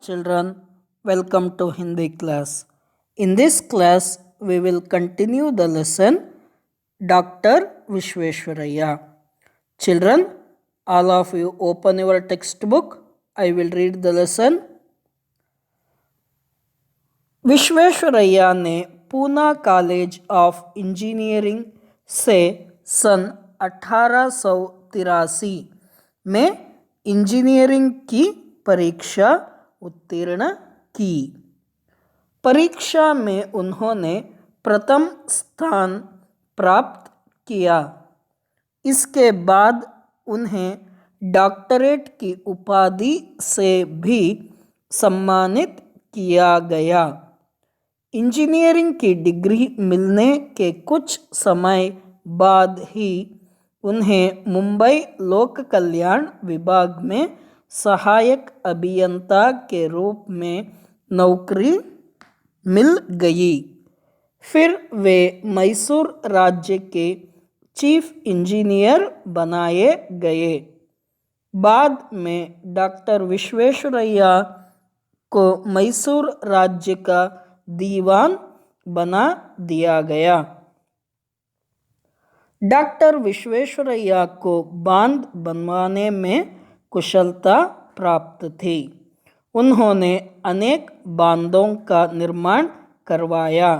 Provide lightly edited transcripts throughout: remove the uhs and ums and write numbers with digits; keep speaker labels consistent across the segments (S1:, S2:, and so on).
S1: children, welcome to Hindi class. In this class, we will continue the lesson Dr. Vishweshwaraya. Children, all of you open your textbook. I will read the lesson. Visvesvaraya ने Poona college of engineering से सन 1883 में engineering की परीक्षा उत्तीर्ण की। परीक्षा में उन्होंने प्रथम स्थान प्राप्त किया। इसके बाद उन्हें डॉक्टरेट की उपाधि से भी सम्मानित किया गया। इंजीनियरिंग की डिग्री मिलने के कुछ समय बाद ही उन्हें मुंबई लोक कल्याण विभाग में सहायक अभियंता के रूप में नौकरी मिल गई। फिर वे मैसूर राज्य के चीफ इंजीनियर बनाए गए। बाद में डॉक्टर विश्वेश्वरैया को मैसूर राज्य का दीवान बना दिया गया। डॉक्टर विश्वेश्वरैया को बांध बनवाने में कुशलता प्राप्त थी। उन्होंने अनेक बांधों का निर्माण करवाया।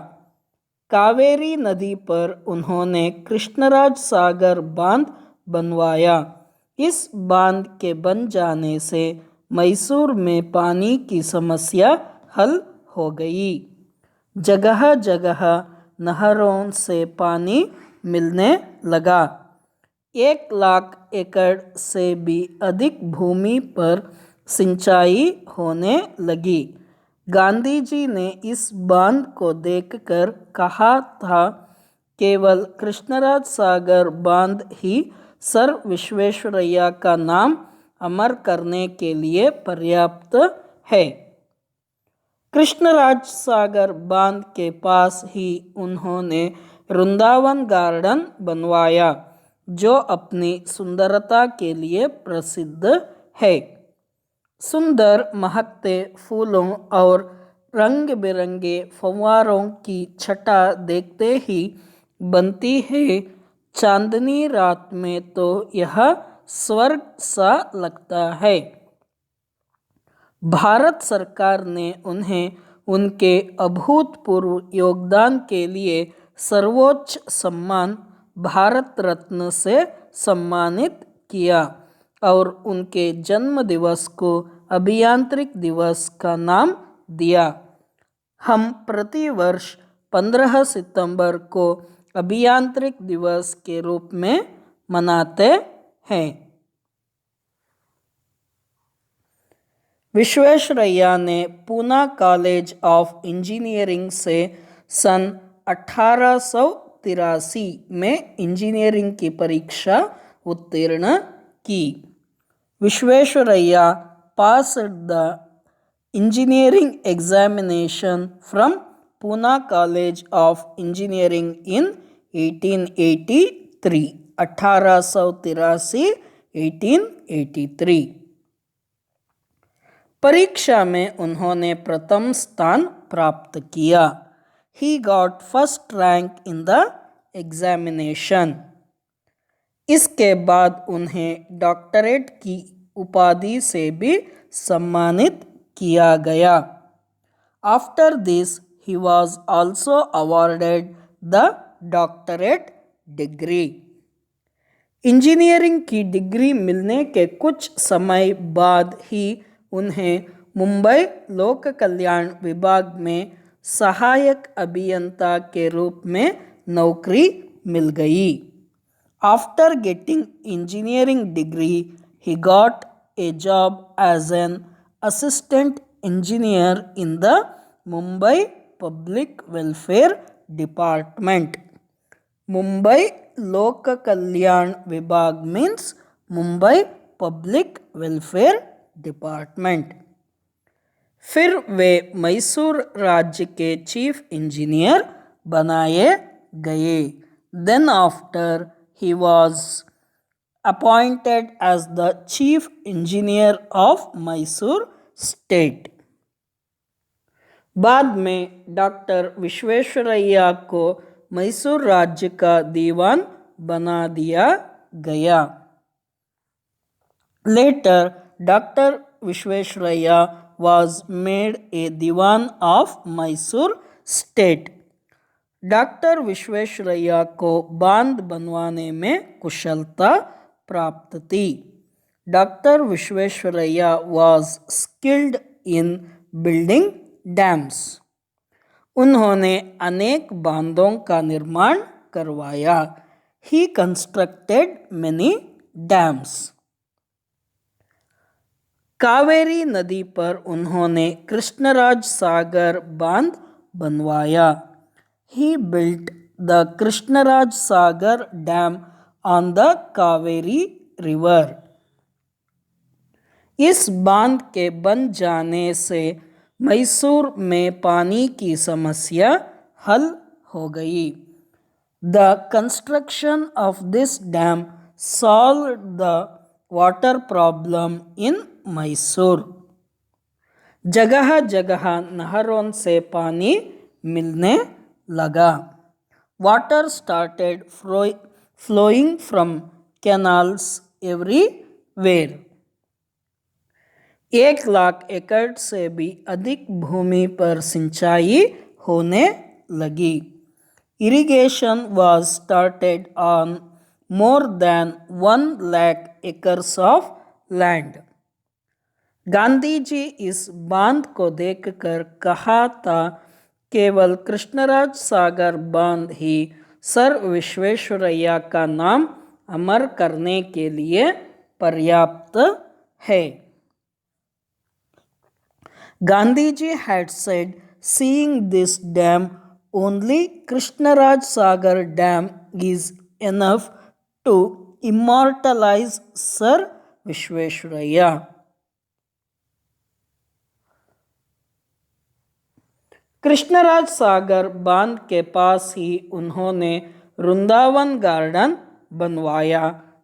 S1: कावेरी नदी पर उन्होंने कृष्णराज सागर बांध बनवाया। इस बांध के बन जाने से मैसूर में पानी की समस्या हल हो गई। जगह जगह नहरों से पानी मिलने लगा। 1,00,000 एकड़ से भी अधिक भूमि पर सिंचाई होने लगी। गांधी जी ने इस बांध को देखकर कहा था, केवल कृष्णराज सागर बांध ही सर विश्वेश्वरैया का नाम अमर करने के लिए पर्याप्त है। कृष्णराज सागर बांध के पास ही उन्होंने वृंदावन गार्डन बनवाया, जो अपनी सुंदरता के लिए प्रसिद्ध है। सुंदर महकते फूलों और रंग बिरंगे फव्वारों की छटा देखते ही बनती है चांदनी रात में तो यह स्वर्ग सा लगता है। भारत सरकार ने उन्हें उनके अभूतपूर्व योगदान के लिए सर्वोच्च सम्मान भारत रत्न से सम्मानित किया और उनके जन्म दिवस को अभियांत्रिक दिवस का नाम दिया। हम प्रतिवर्ष 15 सितंबर को अभियांत्रिक दिवस के रूप में मनाते हैं। विश्वेश्वरैया ने पूना कॉलेज ऑफ इंजीनियरिंग से सन 1883 में इंजीनियरिंग की परीक्षा उत्तीर्ण की। Visvesvaraya passed the engineering examination from Pune College of Engineering in 1883 1883। परीक्षा में उन्होंने प्रथम स्थान प्राप्त किया। He got first rank in the examination। इसके बाद उन्हें डॉक्टरेट की उपाधि से भी सम्मानित किया गया। After this, he was also awarded the doctorate degree। Engineering की डिग्री मिलने के कुछ समय बाद ही उन्हें मुंबई लोक कल्याण विभाग में सहायक अभियंता के रूप में नौकरी मिल गई। After getting engineering degree, he got a job as an assistant engineer in the Mumbai Public Welfare Department। Mumbai लोक कल्याण विभाग means Mumbai public welfare department. फिर वे मैसूर राज्य के चीफ इंजीनियर बनाए गए। Then after he was appointed as the chief engineer of Mysore state। बाद में डॉक्टर विश्वेश्वरैया को मैसूर राज्य का दीवान बना दिया गया। Later, Dr. Vishvesvaraya was made a Diwan of Mysore state. Doctor Visvesvaraya को बांध बनवाने में कुशलता प्राप्त थी। Doctor Visvesvaraya was skilled in building dams. उन्होंने अनेक बांधों का निर्माण करवाया। ही कंस्ट्रक्टेड मेनी डैम्स। कावेरी नदी पर उन्होंने कृष्णराज सागर बांध बनवाया। He built the Krishnaraj Sagar Dam on the Kaveri River. इस बांध के बन जाने से मैसूर में पानी की समस्या हल हो गई। The construction of this dam solved the water problem in Mysore. जगह जगह नहरों से पानी मिलने लगा। Water started flowing from canals everywhere. 1,00,000 एकड़ से भी अधिक भूमि पर सिंचाई होने लगी। Irrigation was started on more than 1,00,000 acres of land. Gandhi ji इस बांध को देखकर कहा था, केवल कृष्णराज सागर बांध ही सर विश्वेश्वरैया का नाम अमर करने के लिए पर्याप्त है। Gandhi ji had said, seeing this dam, only Krishnaraj Sagar Dam is enough to immortalize Sir Vishvesvaraya. Krishnaraj सागर बांध के पास ही उन्होंने वृंदावन गार्डन बनवाया,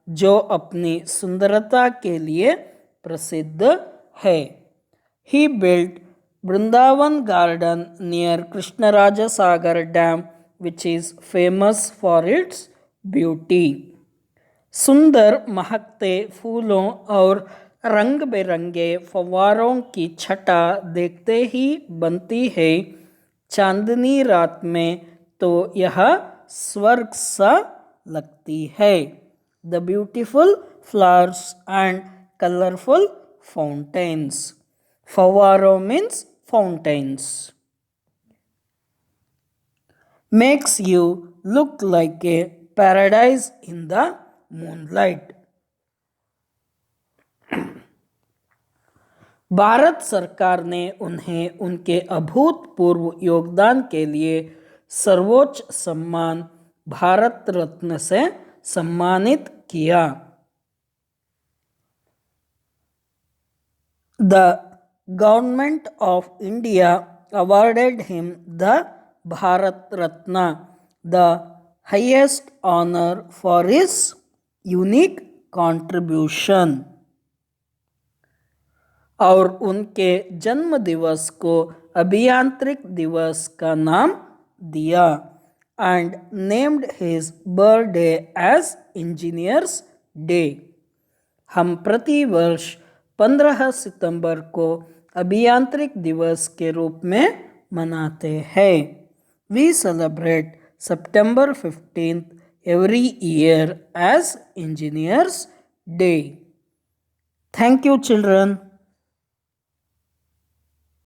S1: जो अपनी सुंदरता के लिए प्रसिद्ध है। He built Vrindavan garden near Krishnaraja Sagar Dam, which is famous for its beauty. सुंदर महकते फूलों और रंग बिरंगे फव्वारों की छटा देखते ही बनती है। चांदनी रात में तो यह स्वर्ग सा लगती है। The beautiful flowers and colorful fountains. फव्वारों means fountains. Makes you look like a paradise in the moonlight. Bharat सरकार ने उन्हें उनके अभूतपूर्व योगदान के लिए सर्वोच्च सम्मान भारत रत्न से सम्मानित किया। The government of India awarded him the Bharat Ratna, the highest honor for his unique contribution. और उनके जन्म दिवस को अभियांत्रिक दिवस का नाम दिया and named his birthday as Engineers Day. हम प्रति वर्ष 15 सितंबर को अभियांत्रिक दिवस के रूप में मनाते हैं। We celebrate September 15th every year as Engineers Day. Thank you, children.